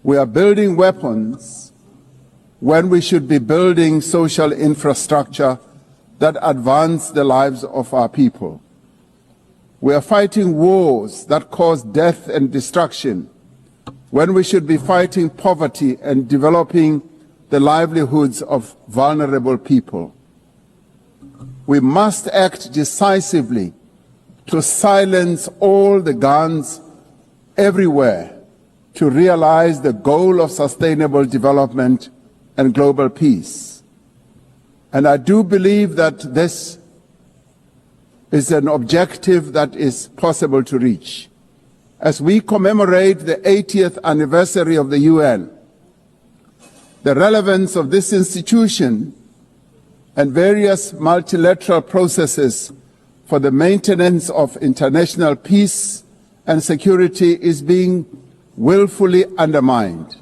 We are building weapons when we should be building social infrastructure that advance the lives of our people. We are fighting wars that cause death and destruction when we should be fighting poverty and developing the livelihoods of vulnerable people. We must act decisively to silence all the guns everywhere to realize the goal of sustainable development and global peace. And I do believe that this is an objective that is possible to reach. As we commemorate the 80th anniversary of the UN, the relevance of this institution and various multilateral processes for the maintenance of international peace and security is being willfully undermined.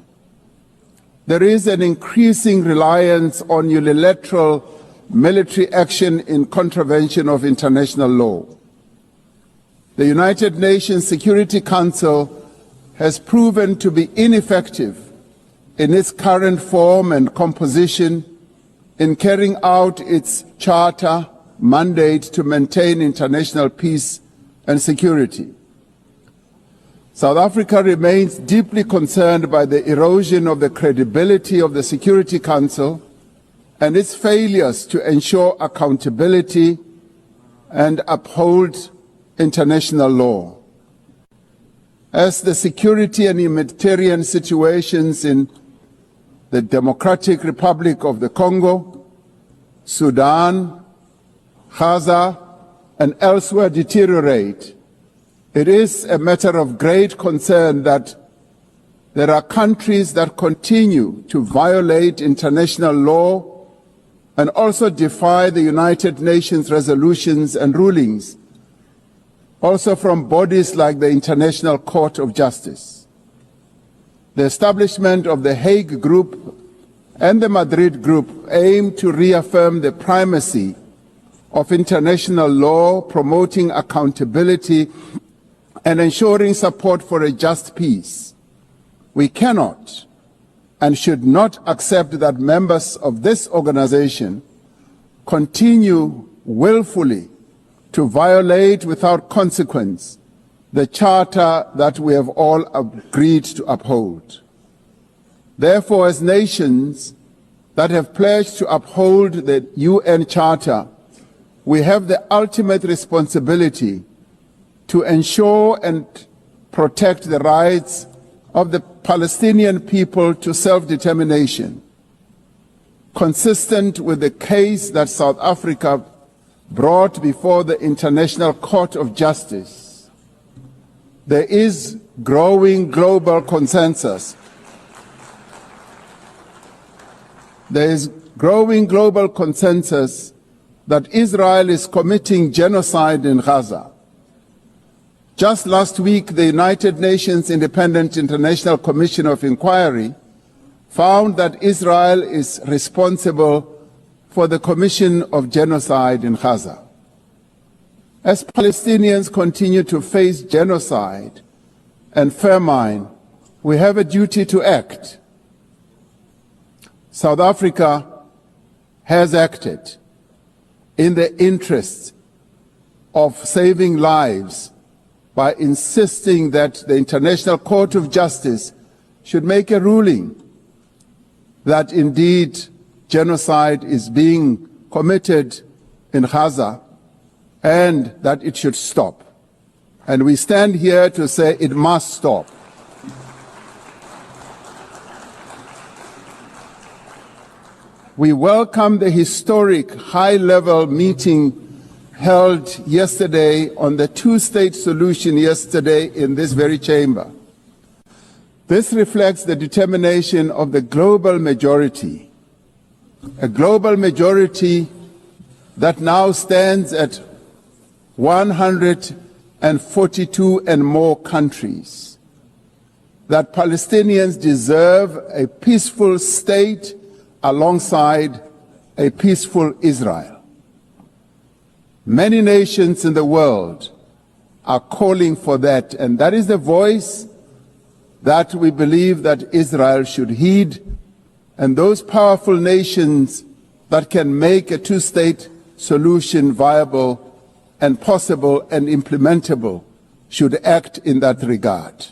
There is an increasing reliance on unilateral military action in contravention of international law. The United Nations Security Council has proven to be ineffective in its current form and composition in carrying out its charter mandate to maintain international peace and security. South Africa remains deeply concerned by the erosion of the credibility of the Security Council and its failures to ensure accountability and uphold international law. As the security and humanitarian situations in the Democratic Republic of the Congo, Sudan, Gaza, and elsewhere deteriorate, it is a matter of great concern that there are countries that continue to violate international law and also defy the United Nations resolutions and rulings, also from bodies like the International Court of Justice. The establishment of the Hague Group and the Madrid Group aim to reaffirm the primacy of international law, promoting accountability and ensuring support for a just peace. We cannot and should not accept that members of this organization continue willfully to violate without consequence the charter that we have all agreed to uphold. Therefore, as nations that have pledged to uphold the UN Charter, we have the ultimate responsibility to ensure and protect the rights of the Palestinian people to self-determination, consistent with the case that South Africa brought before the International Court of Justice. There is growing global consensus. There is growing global consensus that Israel is committing genocide in Gaza. Just last week, the United Nations Independent International Commission of Inquiry found that Israel is responsible for the commission of genocide in Gaza. As Palestinians continue to face genocide and famine, we have a duty to act. South Africa has acted in the interest of saving lives by insisting that the International Court of Justice should make a ruling that indeed genocide is being committed in Gaza and that it should stop. And we stand here to say it must stop. We welcome the historic high-level meeting held yesterday on the two-state solution yesterday in this very chamber. This reflects the determination of the global majority, a global majority that now stands at 142 and more countries, that Palestinians deserve a peaceful state alongside a peaceful Israel. Many nations in the world are calling for that, and that is the voice that we believe that Israel should heed, and those powerful nations that can make a two-state solution viable and possible and implementable should act in that regard.